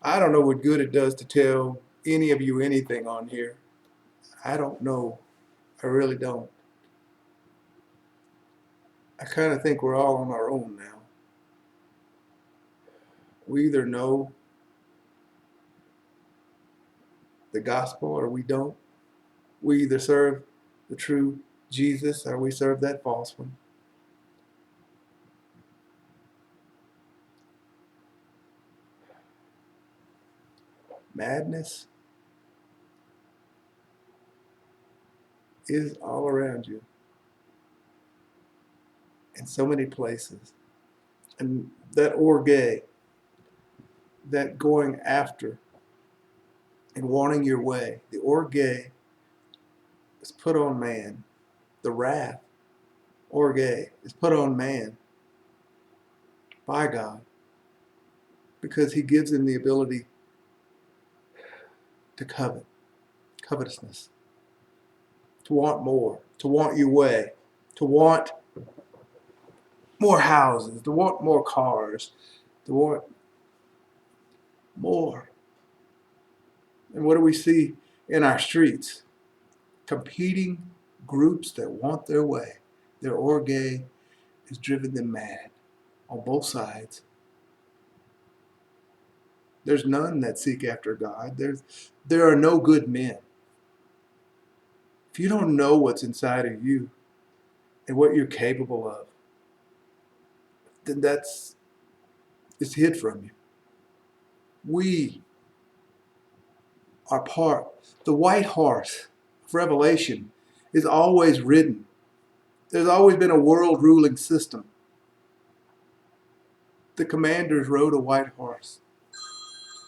I don't know what good it does to tell any of you anything on here. I don't know. I really don't. I kind of think we're all on our own now. We either know the gospel or we don't. We either serve the true Jesus or we serve that false one. Madness is all around you in so many places. And that orge, that going after and wanting your way, the orge is put on man. The wrath, orge, is put on man by God because he gives him the ability to covet, covetousness, to want more, to want your way, to want more houses, to want more cars, to want more. And what do we see in our streets? Competing groups that want their way. Their orge has driven them mad on both sides. There's none that seek after God. There are no good men. If you don't know what's inside of you and what you're capable of, then it's hid from you. We are part. The white horse of Revelation is always ridden. There's always been a world ruling system. The commanders rode a white horse.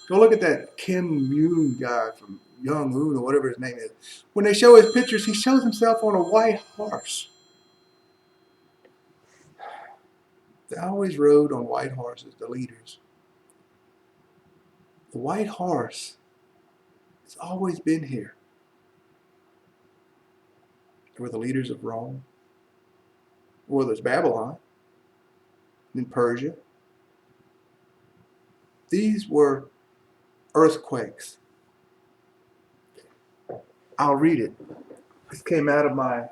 Go look at that Kim Yoon guy from Young Un or whatever his name is. When they show his pictures, he shows himself on a white horse. They always rode on white horses, the leaders. The white horse has always been here. There were the leaders of Rome. Well, there's Babylon, then Persia. These were earthquakes. I'll read it. This came out of my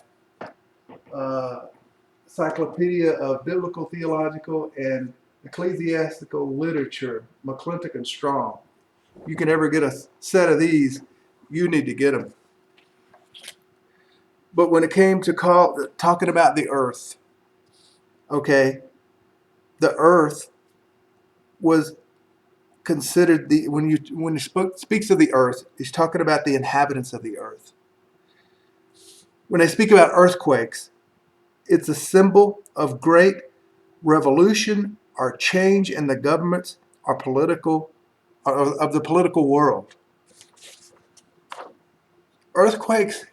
Encyclopedia of Biblical, Theological, and Ecclesiastical Literature, McClintock and Strong. You can ever get a set of these, you need to get them. But when it came to talking about the earth, okay, the earth was considered when he speaks of the earth, he's talking about the inhabitants of the earth. When they speak about earthquakes, it's a symbol of great revolution or change in the governments or of the political world. Earthquakes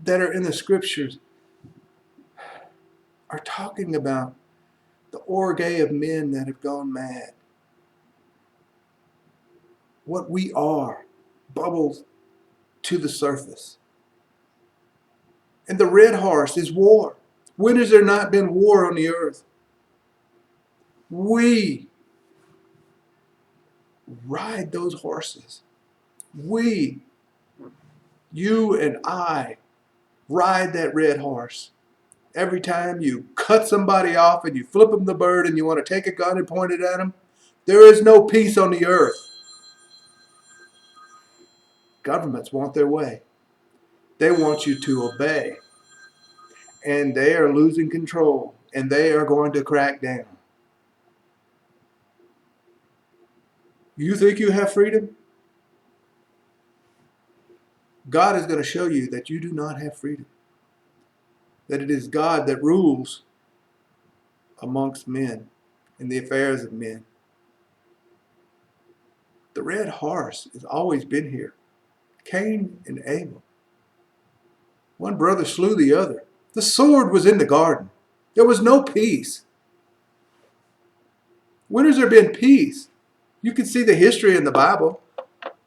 that are in the scriptures are talking about the orge of men that have gone mad. What we are bubbles to the surface. And the red horse is war. When has there not been war on the earth? We ride those horses. You and I, ride that red horse. Every time you cut somebody off and you flip them the bird and you want to take a gun and point it at them, there is no peace on the earth. Governments want their way. They want you to obey. And they are losing control. And they are going to crack down. You think you have freedom? God is going to show you that you do not have freedom. That it is God that rules amongst men in the affairs of men. The red horse has always been here. Cain and Abel. One brother slew the other. The sword was in the garden. There was no peace. When has there been peace? You can see the history in the Bible.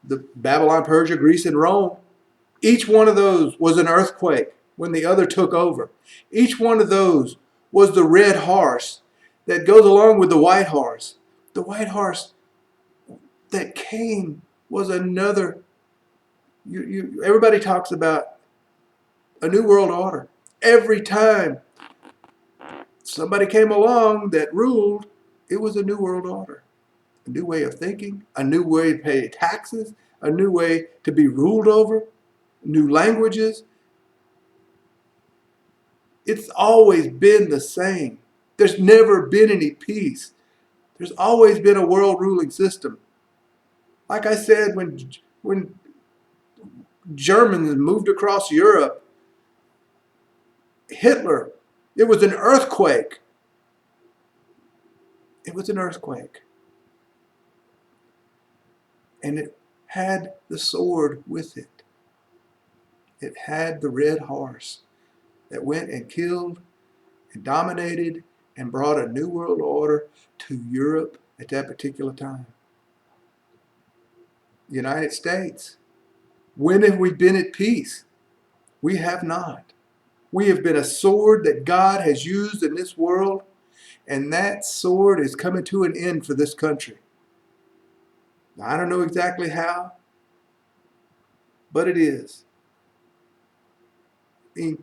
The Babylon, Persia, Greece, and Rome. Each one of those was an earthquake when the other took over. Each one of those was the red horse that goes along with the white horse. The white horse that came was another. Everybody talks about a new world order. Every time somebody came along that ruled, it was a new world order. A new way of thinking, a new way to pay taxes, a new way to be ruled over, new languages. It's always been the same. There's never been any peace. There's always been a world ruling system. Like I said, when Germans moved across Europe, Hitler, it was an earthquake. It was an earthquake. And it had the sword with it. It had the red horse that went and killed and dominated and brought a new world order to Europe at that particular time. The United States. When have we been at peace? We have not. We have been a sword that God has used in this world, and that sword is coming to an end for this country. Now, I don't know exactly how, but it is. The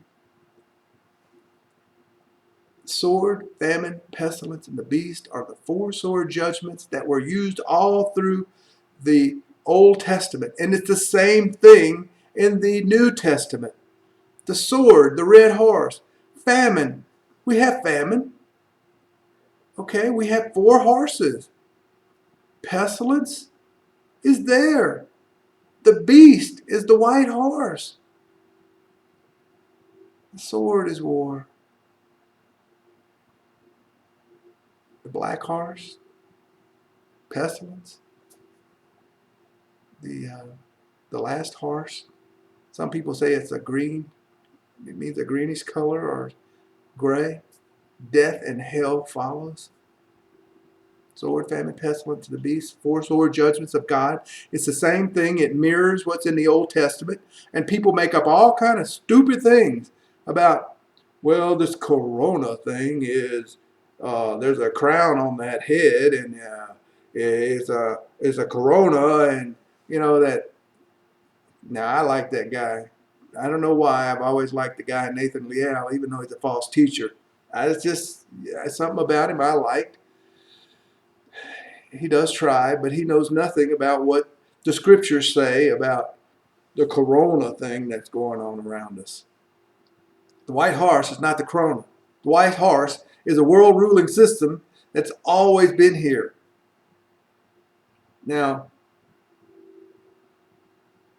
sword, famine, pestilence, and the beast are the four sword judgments that were used all through the Old Testament. And it's the same thing in the New Testament. The sword, the red horse, famine. We have famine. Okay, we have four horses. Pestilence is there. The beast is the white horse. The sword is war. The black horse, pestilence. The last horse. Some people say it's a green. It means a greenish color or gray. Death and hell follows. Sword, famine, pestilence, the beast, four sword judgments of God. It's the same thing. It mirrors what's in the Old Testament. And people make up all kind of stupid things about, well, this corona thing is, there's a crown on that head, and it's a corona, and you know that. Now, I like that guy. I don't know why. I've always liked the guy, Nathan Leal, even though he's a false teacher. It's just something about him I liked. He does try, but he knows nothing about what the scriptures say about the corona thing that's going on around us. The white horse is not the corona. The white horse is a world ruling system that's always been here. Now,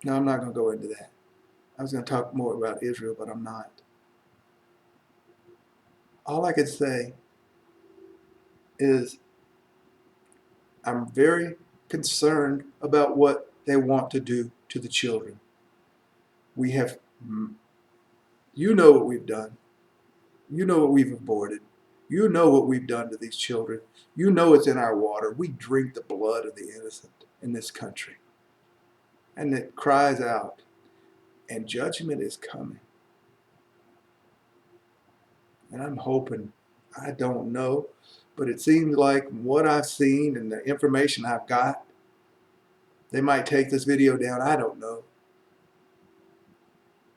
no, I'm not going to go into that. I was going to talk more about Israel, but I'm not. All I can say is I'm very concerned about what they want to do to the children. We have, you know what we've done. You know what we've aborted. You know what we've done to these children. You know it's in our water. We drink the blood of the innocent in this country. And it cries out, and judgment is coming. And I'm hoping, I don't know, but it seems like what I've seen and the information I've got, they might take this video down, I don't know.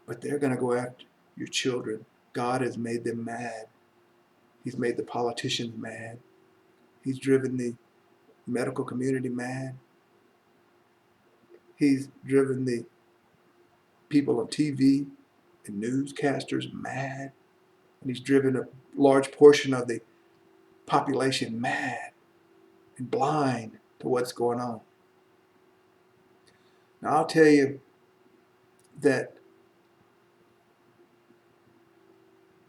But they're going to go after your children. God has made them mad. He's made the politicians mad. He's driven the medical community mad. He's driven the people on TV and newscasters mad. And he's driven a large portion of the population mad and blind to what's going on. Now, I'll tell you that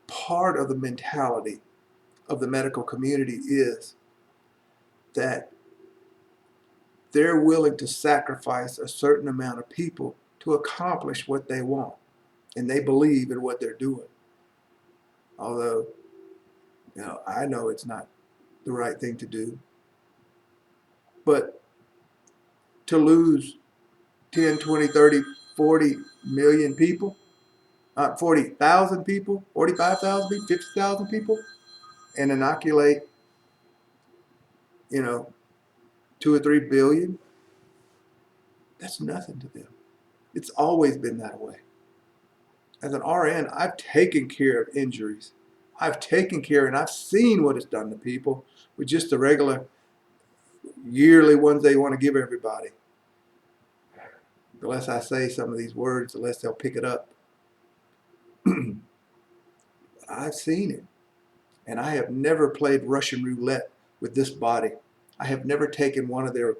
part of the mentality of the medical community is that they're willing to sacrifice a certain amount of people to accomplish what they want. And they believe in what they're doing. Although, I know it's not the right thing to do. But to lose 10, 20, 30, 40 million people, 40,000 people, 45,000 people, 50,000 people, and inoculate, 2 or 3 billion, That's nothing to them. It's always been that way. As an RN, I've taken care of injuries. I've taken care and I've seen what it's done to people with just the regular yearly ones they want to give everybody. The less I say some of these words, the less they'll pick it up. I've seen it. And I have never played Russian roulette with this body. I have never taken one of their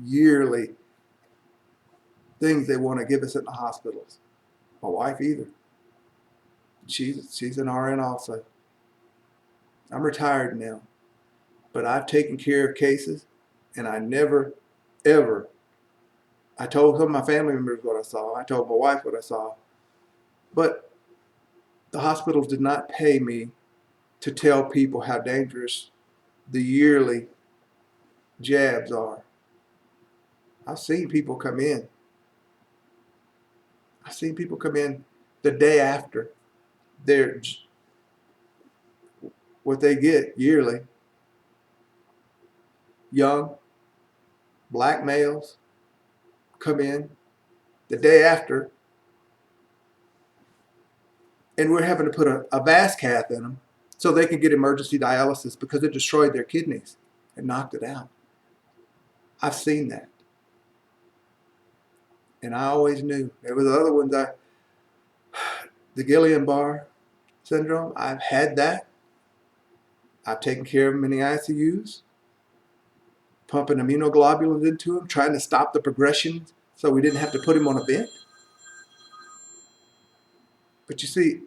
yearly things they want to give us in the hospitals. My wife either. She's an RN also. I'm retired now, but I've taken care of cases, and I never, ever. I told some of my family members what I saw. I told my wife what I saw, but the hospitals did not pay me to tell people how dangerous the yearly jabs are. I've seen people come in. I've seen people come in the day after their what they get yearly. Young black males come in the day after, and we're having to put a VAS cath in them so they can get emergency dialysis because it destroyed their kidneys and knocked it out. I've seen that. And I always knew. There was other ones, the Guillain-Barré syndrome, I've had that. I've taken care of them in the ICUs, pumping immunoglobulins into them, trying to stop the progression so we didn't have to put him on a vent. But you see,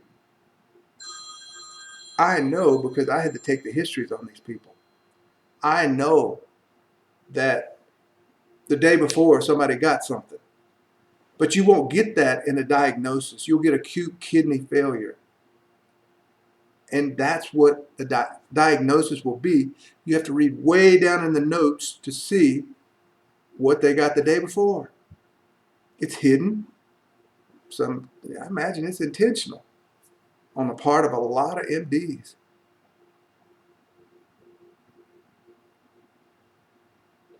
I know because I had to take the histories on these people. I know that the day before somebody got something. But you won't get that in a diagnosis. You'll get acute kidney failure. And that's what the diagnosis will be. You have to read way down in the notes to see what they got the day before. It's hidden. I imagine it's intentional on the part of a lot of MDs.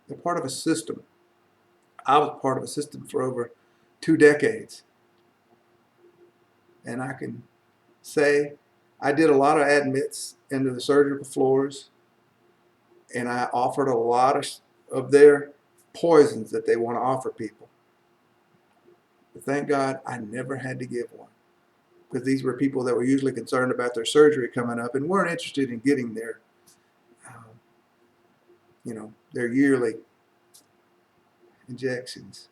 They're part of a system. I was part of a system for over 2 decades. And I can say I did a lot of admits into the surgical floors, and I offered a lot of their poisons that they want to offer people. But thank God I never had to give one, because these were people that were usually concerned about their surgery coming up and weren't interested in getting their, their yearly injections.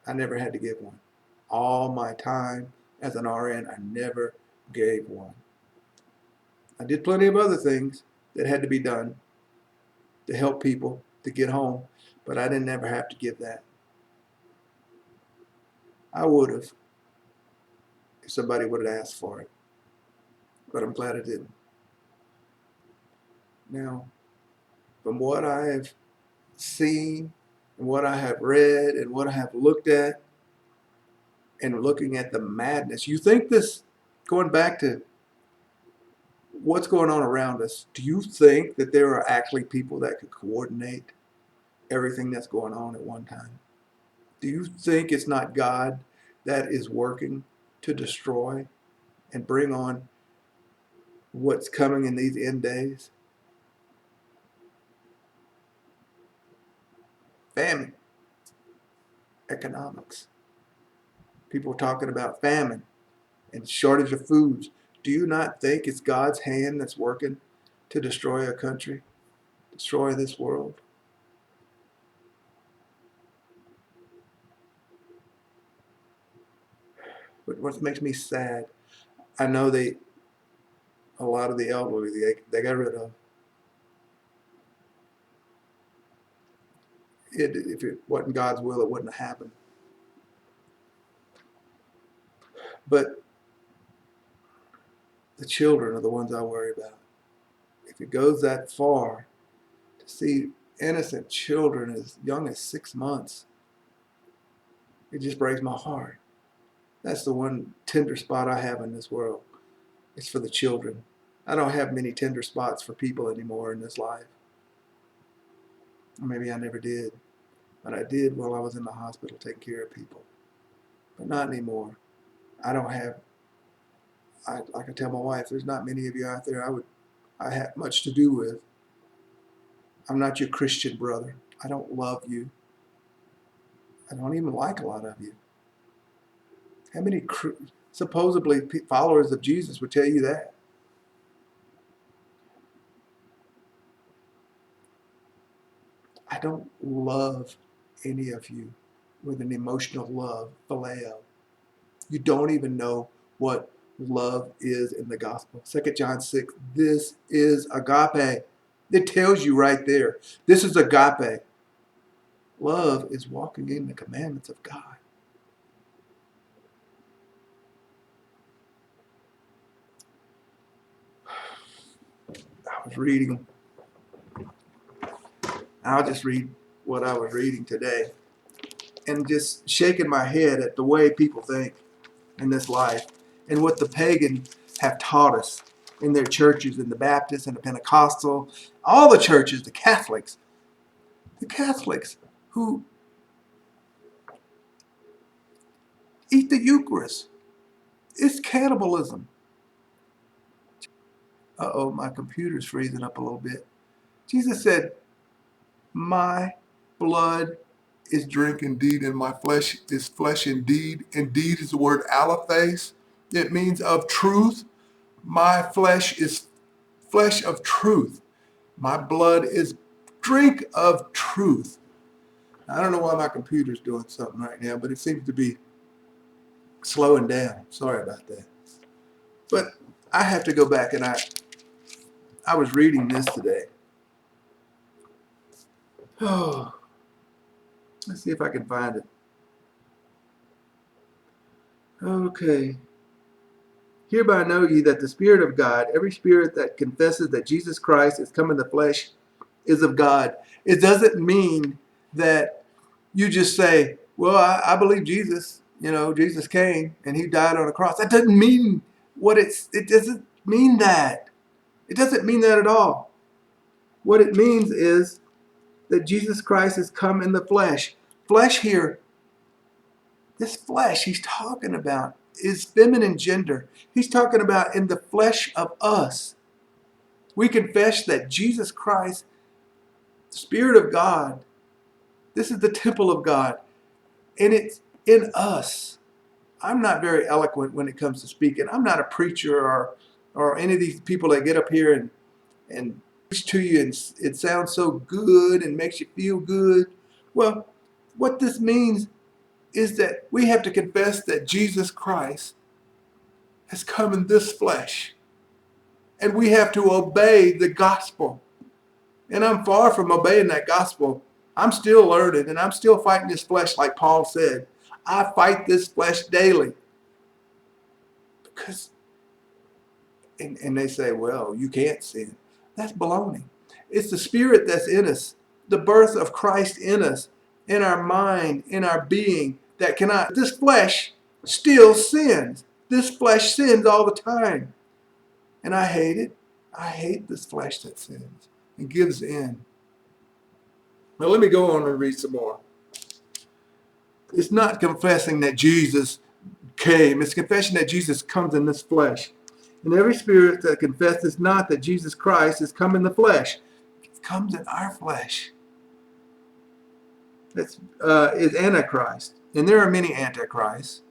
I never had to give one. All my time as an RN, I never gave one. I did plenty of other things that had to be done to help people to get home, but I didn't ever have to give that. I would have if somebody would have asked for it, but I'm glad I didn't. Now, from what I have seen and what I have read and what I have looked at and looking at the madness, you think this, going back to what's going on around us, do you think that there are actually people that could coordinate everything that's going on at one time? Do you think it's not God that is working to destroy and bring on what's coming in these end days? Famine, economics. People are talking about famine and shortage of foods. Do you not think it's God's hand that's working to destroy a country, destroy this world? But what makes me sad, I know a lot of the elderly, they got rid of. If it wasn't God's will, it wouldn't have happened. But the children are the ones I worry about. If it goes that far, to see innocent children as young as 6 months, it just breaks my heart. That's the one tender spot I have in this world. It's for the children. I don't have many tender spots for people anymore in this life. Or maybe I never did. but I did while I was in the hospital taking care of people. But not anymore. I don't have, like I tell my wife, there's not many of you out there I have much to do with. I'm not your Christian brother. I don't love you. I don't even like a lot of you. How many supposedly followers of Jesus would tell you that? I don't love any of you with an emotional love, phileo. You don't even know what love is in the gospel. 2 John 6, this is agape. It tells you right there. This is agape. Love is walking in the commandments of God. I was reading, I'll just read what I was reading today and just shaking my head at the way people think in this life and what the pagans have taught us in their churches, in the Baptist and the Pentecostal, all the churches, the Catholics who eat the Eucharist. It's cannibalism. Uh-oh, my computer's freezing up a little bit. Jesus said, my blood is drink indeed, and my flesh is flesh indeed. Indeed is the word aletheis. It means of truth. My flesh is flesh of truth. My blood is drink of truth. I don't know why my computer's doing something right now, but it seems to be slowing down. Sorry about that. But I have to go back, and I was reading this today. Oh, let's see if I can find it. Okay. Hereby know ye that the Spirit of God, every spirit that confesses that Jesus Christ is come in the flesh, is of God. It doesn't mean that you just say, well, I believe Jesus, Jesus came and he died on the cross. That doesn't mean it doesn't mean that. It doesn't mean that at all. What it means is that Jesus Christ has come in the flesh. Flesh here, this flesh he's talking about is feminine gender. He's talking about in the flesh of us. We confess that Jesus Christ, the Spirit of God, this is the temple of God, and it's in us. I'm not very eloquent when it comes to speaking. I'm not a preacher or any of these people that get up here and preach to you and it sounds so good and makes you feel good. Well, what this means is that we have to confess that Jesus Christ has come in this flesh. And we have to obey the gospel. And I'm far from obeying that gospel. I'm still learning and I'm still fighting this flesh like Paul said. I fight this flesh daily. Because, and they say, well, you can't sin. That's baloney. It's the Spirit that's in us, the birth of Christ in us, in our mind, in our being, that cannot, this flesh still sins. This flesh sins all the time. And I hate it. I hate this flesh that sins and gives in. Now let me go on and read some more. It's not confessing that Jesus came. It's confessing that Jesus comes in this flesh. And every spirit that confesses not that Jesus Christ has come in the flesh, it comes in our flesh. That is Antichrist. And there are many Antichrists.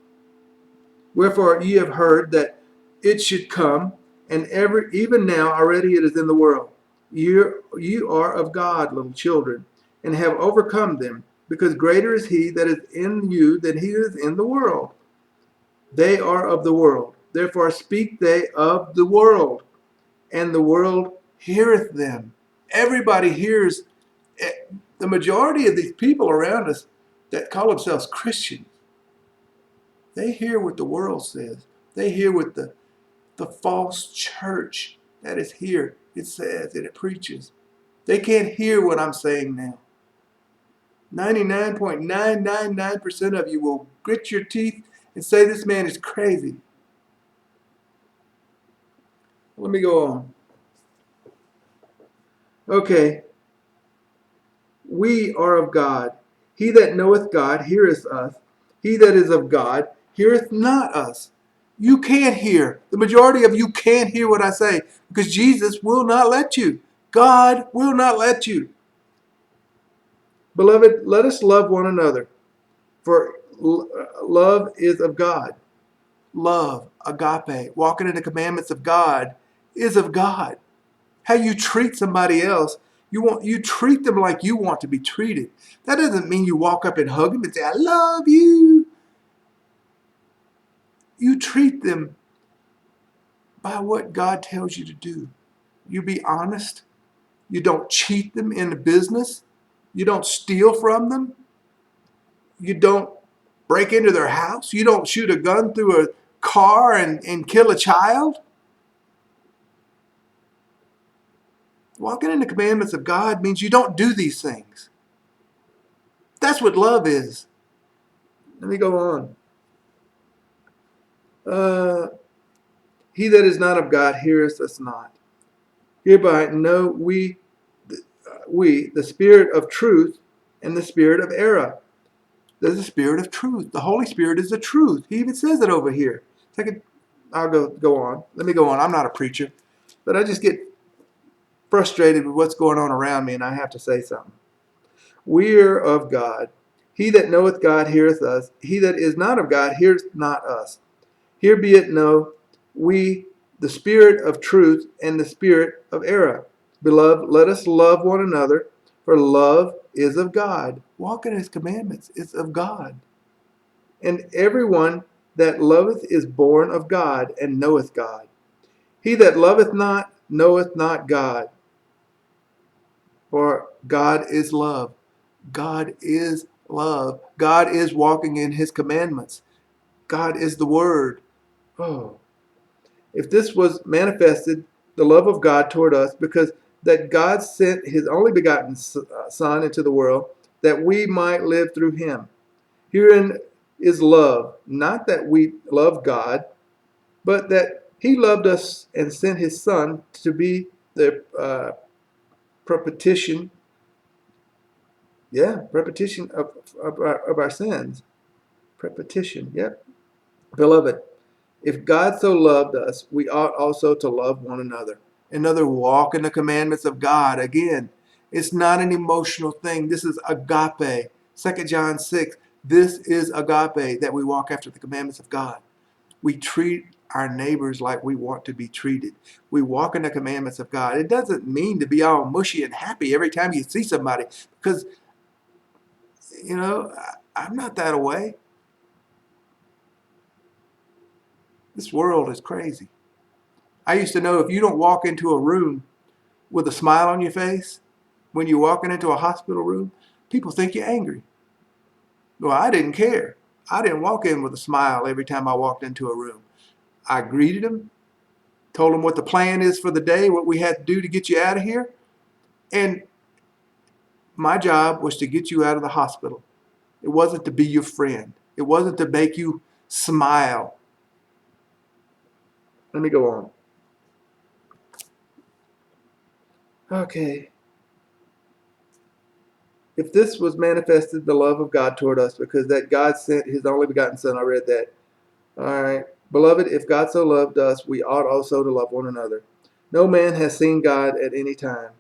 Wherefore ye have heard that it should come, and even now already it is in the world. You are of God, little children, and have overcome them, because greater is he that is in you than he is in the world. They are of the world. Therefore speak they of the world, and the world heareth them. Everybody hears. The majority of these people around us that call themselves Christians, they hear what the world says. They hear what the false church that is here, it says and it preaches. They can't hear what I'm saying now. 99.999% of you will grit your teeth and say this man is crazy. Let me go on. Okay. We are of God. He that knoweth God heareth us. He that is of God heareth not us. You can't hear. The majority of you can't hear what I say because Jesus will not let you. God will not let you. Beloved, let us love one another, for love is of God. Love, agape, walking in the commandments of God is of God. How you treat somebody else, you treat them like you want to be treated. That doesn't mean you walk up and hug them and say, I love you. You treat them by what God tells you to do. You be honest. You don't cheat them in the business. You don't steal from them. You don't break into their house. You don't shoot a gun through a car and kill a child. Walking in the commandments of God means you don't do these things. That's what love is. Let me go on. He that is not of God heareth us not. Hereby know we, the spirit of truth and the spirit of error. There's a spirit of truth. The Holy Spirit is the truth. He even says it over here. I'll go on. Let me go on. I'm not a preacher, but I just get frustrated with what's going on around me, and I have to say something. We are of God. He that knoweth God heareth us. He that is not of God heareth not us. Here be it know we the spirit of truth and the spirit of error. Beloved, let us love one another, for love is of God. Walk in his commandments is of God. And everyone that loveth is born of God and knoweth God. He that loveth not knoweth not God, for God is love. God is love. God is walking in his commandments. God is the Word. Oh, if this was manifested, the love of God toward us, because that God sent his only begotten Son into the world, that we might live through him. Herein is love, not that we love God, but that he loved us and sent his Son to be the propitiation, propitiation of our sins. Propitiation, yep. Beloved, if God so loved us, we ought also to love one another. Another walk in the commandments of God. Again, it's not an emotional thing. This is agape. 2 John 6. This is agape, that we walk after the commandments of God. We treat our neighbors like we want to be treated. We walk in the commandments of God. It doesn't mean to be all mushy and happy every time you see somebody, because, I'm not that way. This world is crazy. I used to know if you don't walk into a room with a smile on your face when you're walking into a hospital room, people think you're angry. Well, I didn't care. I didn't walk in with a smile every time I walked into a room. I greeted them, told them what the plan is for the day, what we had to do to get you out of here. And my job was to get you out of the hospital. It wasn't to be your friend. It wasn't to make you smile. Let me go on. Okay. If this was manifested, the love of God toward us, because that God sent his only begotten Son. I read that. All right. Beloved, if God so loved us, we ought also to love one another. No man has seen God at any time.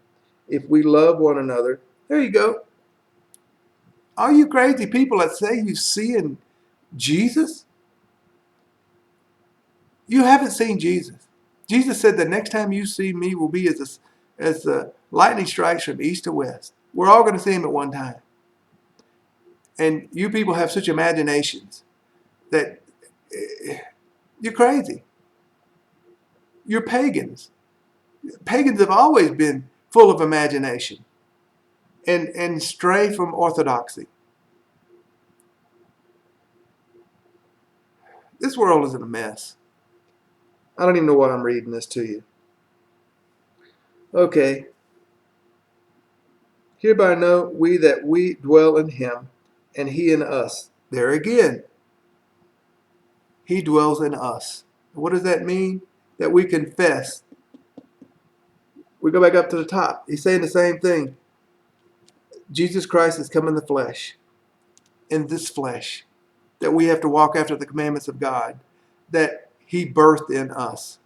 If we love one another, there you go. All you crazy people that say you seeing Jesus, you haven't seen Jesus. Jesus said the next time you see me will be as the lightning strikes from east to west. We're all going to see him at one time. And you people have such imaginations that you're crazy. You're pagans. Pagans have always been full of imagination and stray from orthodoxy. This world is in a mess. I don't even know what I'm reading this to you. Okay. Hereby know we that we dwell in him, and he in us. There again. He dwells in us. What does that mean? That we confess. We go back up to the top. He's saying the same thing. Jesus Christ has come in the flesh. in this flesh, that we have to walk after the commandments of God, that he birthed in us.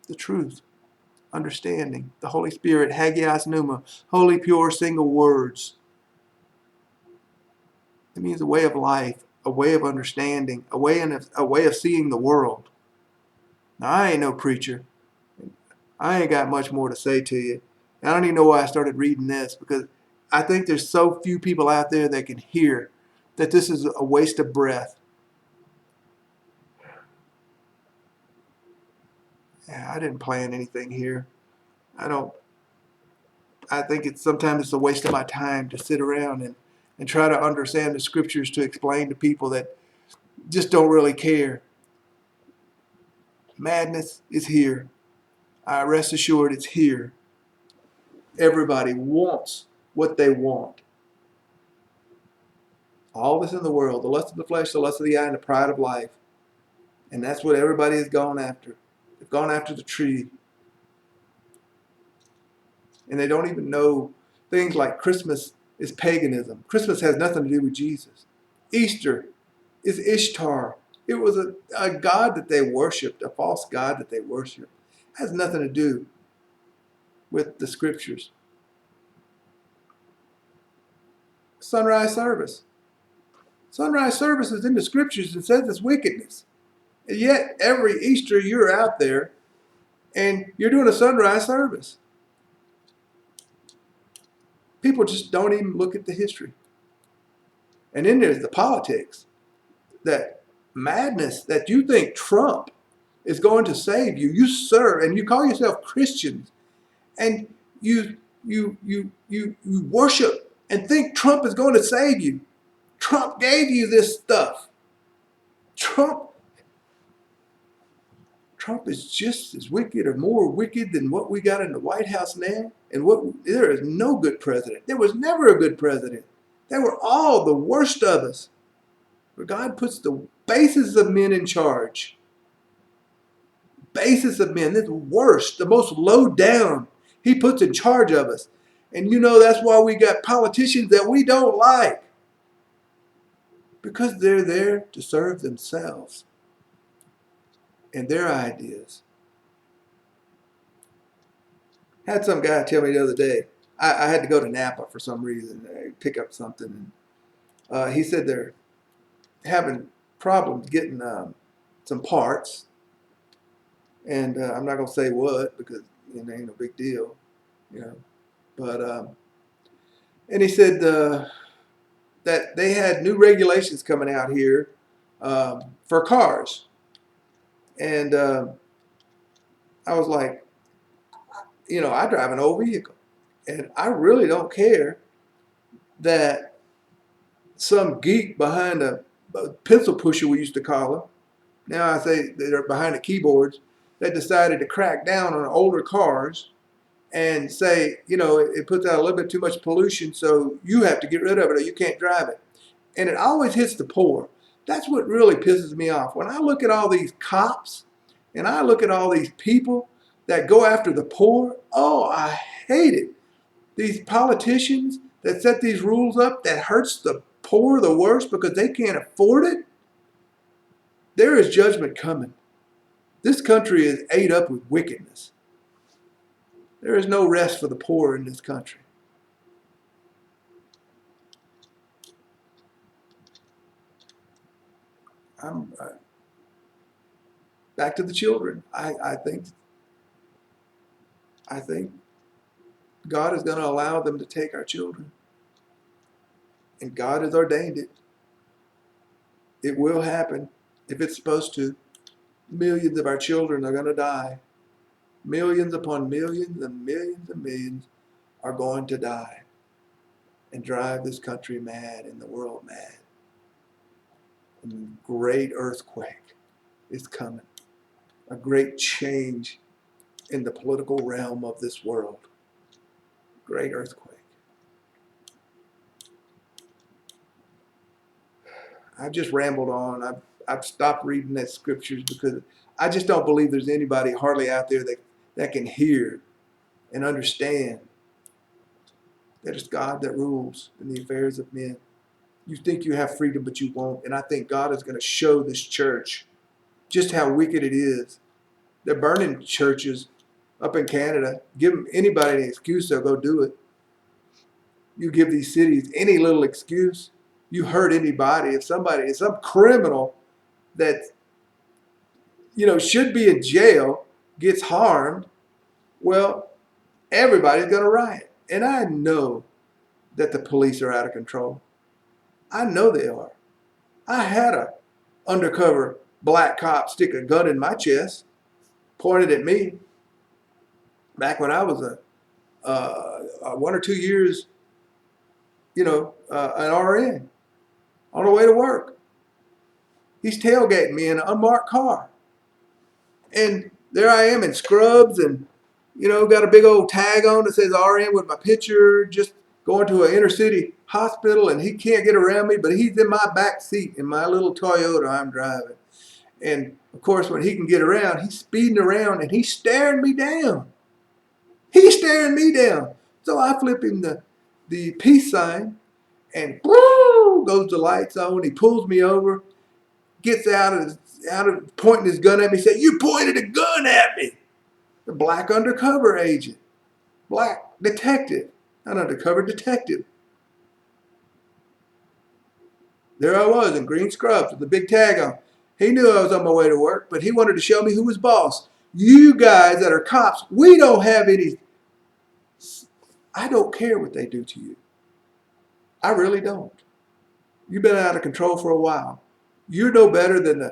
The truth, understanding, the Holy Spirit, Hagios Pneuma, holy, pure, single words. It means a way of life, a way of understanding, a way of seeing the world. Now, I ain't no preacher. I ain't got much more to say to you. I don't even know why I started reading this, because I think there's so few people out there that can hear that this is a waste of breath. Yeah, I didn't plan anything here. I think sometimes it's a waste of my time to sit around and try to understand the scriptures to explain to people that just don't really care. Madness is here. I rest assured it's here. Everybody wants what they want. All this in the world, the lust of the flesh, the lust of the eye, and the pride of life. And that's what everybody has gone after. They've gone after the tree. And they don't even know things like Christmas is paganism. Christmas has nothing to do with Jesus. Easter is Ishtar. It was a god that they worshipped, a false god that they worshipped. It has nothing to do with the scriptures. Sunrise service. Sunrise service is in the scriptures. It says it's wickedness. And yet every Easter you're out there and you're doing a sunrise service. People just don't even look at the history. And then there's the politics. That madness that you think Trump is going to save you. You serve and you call yourself Christians, and you worship and think Trump is going to save you. Trump gave you this stuff. Trump is just as wicked or more wicked than what we got in the White House now. And there is no good president. There was never a good president. They were all the worst of us. Where God puts the basis of men in charge. Basis of men, the worst, the most low down, he puts in charge of us. And that's why we got politicians that we don't like. Because they're there to serve themselves and their ideas. I had some guy tell me the other day, I had to go to Napa for some reason, pick up something. He said they're having problems getting some parts. And I'm not going to say what, because it ain't no big deal, But, and he said that they had new regulations coming out here for cars. And I was like, I drive an old vehicle. And I really don't care that some geek behind a pencil pusher, we used to call them. Now I say they're behind the keyboards, that decided to crack down on older cars and say, it puts out a little bit too much pollution, so you have to get rid of it or you can't drive it. And it always hits the poor. That's what really pisses me off. When I look at all these cops and I look at all these people that go after the poor, oh, I hate it. These politicians that set these rules up that hurts the poor the worst because they can't afford it. There is judgment coming. This country is ate up with wickedness. There is no rest for the poor in this country. Back to the children. I think God is going to allow them to take our children. And God has ordained it. It will happen if it's supposed to. Millions of our children are going to die. Millions upon millions and millions and millions are going to die and drive this country mad and the world mad. And a great earthquake is coming. A great change in the political realm of this world. Great earthquake. I've just rambled on. I've stopped reading that scriptures because I just don't believe there's anybody hardly out there that can hear and understand That it's God that rules in the affairs of men. You think you have freedom, but you won't. And I think God is going to show this church just how wicked it is. They're burning churches up in Canada. Give them anybody an excuse, they'll go do it. You give these cities any little excuse, you hurt anybody. If some criminal that should be in jail gets harmed, well, everybody's going to riot. And I know that the police are out of control. I know they are. I had a undercover black cop stick a gun in my chest, pointed at me back when I was a 1 or 2 years, an RN on the way to work. He's tailgating me in an unmarked car. And there I am in scrubs and, got a big old tag on that says RN with my picture, just going to an inner city hospital, and he can't get around me, but he's in my back seat in my little Toyota I'm driving. And of course, when he can get around, he's speeding around and he's staring me down. He's staring me down. So I flip him the peace sign, and whoo, goes the lights on. He pulls me over, gets out of pointing his gun at me, said, "You pointed a gun at me." The black undercover agent, black detective, not undercover detective. There I was in green scrubs with the big tag on. He knew I was on my way to work, but he wanted to show me who was boss. You guys that are cops, we don't have any. I don't care what they do to you. I really don't. You've been out of control for a while. You're no better than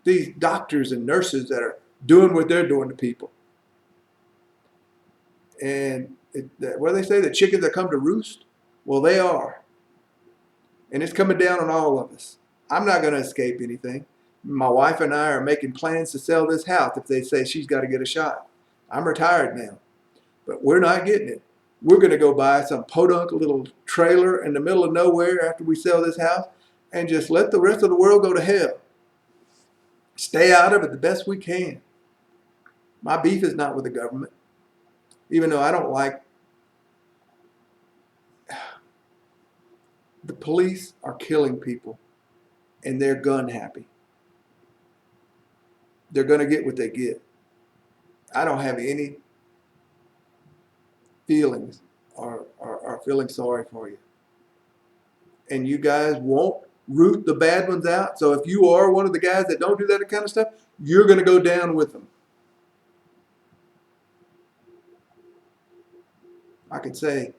these doctors and nurses that are doing what they're doing to people. And what do they say? The chickens that come to roost? Well, they are. And it's coming down on all of us. I'm not going to escape anything. My wife and I are making plans to sell this house if they say she's got to get a shot. I'm retired now, but we're not getting it. We're going to go buy some podunk little trailer in the middle of nowhere after we sell this house and just let the rest of the world go to hell. Stay out of it the best we can. My beef is not with the government, even though I don't like. The police are killing people, and they're gun happy. They're going to get what they get. I don't have any feelings or feeling sorry for you. And you guys won't root the bad ones out. So if you are one of the guys that don't do that kind of stuff, you're going to go down with them. I could say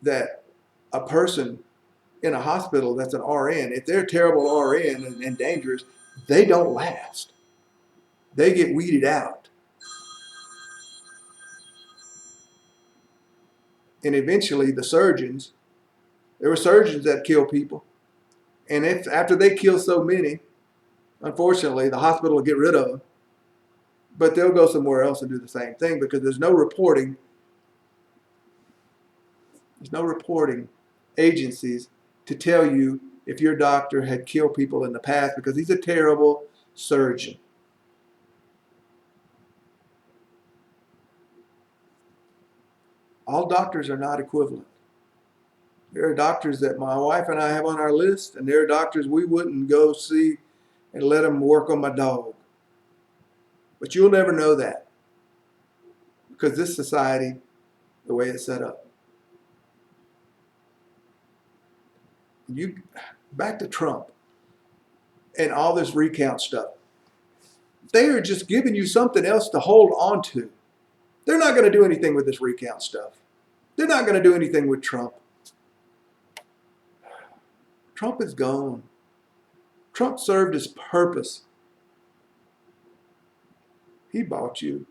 that a person in a hospital that's an RN, if they're a terrible RN and dangerous, they don't last. They get weeded out. And eventually the surgeons, there were surgeons that kill people. And if after they kill so many, unfortunately, the hospital will get rid of them. But they'll go somewhere else and do the same thing because there's no reporting. There's no reporting agencies to tell you if your doctor had killed people in the past because he's a terrible surgeon. All doctors are not equivalent. There are doctors that my wife and I have on our list, and there are doctors we wouldn't go see and let them work on my dog. But you'll never know that because this society, the way it's set up. Back to Trump and all this recount stuff. They are just giving you something else to hold on to. They're not going to do anything with this recount stuff. They're not going to do anything with Trump. Trump is gone. Trump served his purpose. He bought you.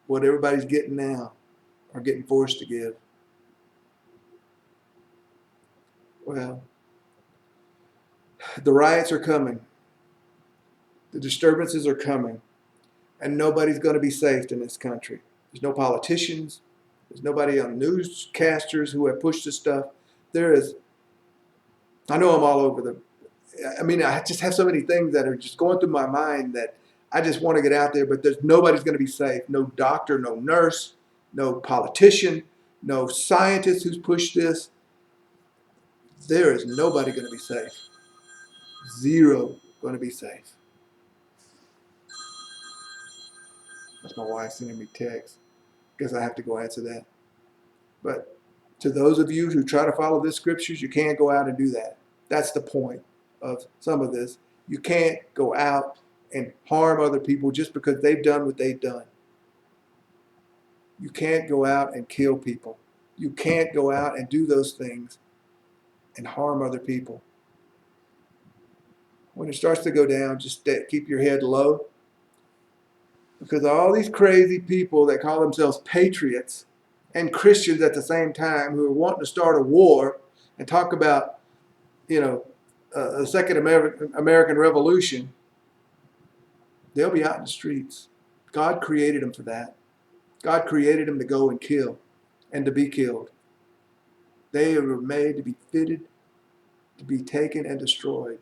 What everybody's getting now or getting forced to give. Well, the riots are coming. The disturbances are coming. And nobody's going to be safe in this country. There's no politicians. There's nobody on newscasters who have pushed this stuff. I know I'm all over I just have so many things that are just going through my mind that I just want to get out there, but there's nobody's going to be safe. No doctor, no nurse, no politician, no scientist who's pushed this. There is nobody going to be safe. Zero going to be safe. That's my wife sending me texts. Guess I have to go answer that. But to those of you who try to follow the scriptures, you can't go out and do that. That's the point of some of this. You can't go out and harm other people just because they've done what they've done. You can't go out and kill people. You can't go out and do those things and harm other people. When it starts to go down, just keep your head low. Because all these crazy people that call themselves patriots and Christians at the same time who are wanting to start a war and talk about, a second American Revolution, they'll be out in the streets. God created them for that. God created them to go and kill and to be killed. They were made to be fitted, to be taken and destroyed.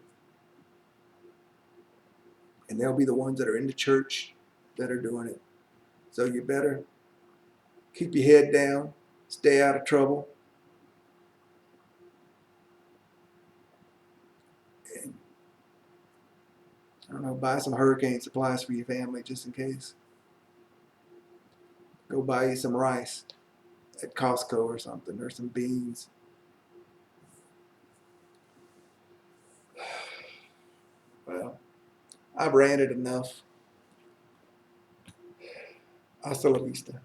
And they'll be the ones that are in the church that are doing it. So you better keep your head down, stay out of trouble, and I don't know, buy some hurricane supplies for your family just in case. Go buy you some rice at Costco or something, or some beans. Well, I've ranted enough. Hasta la vista.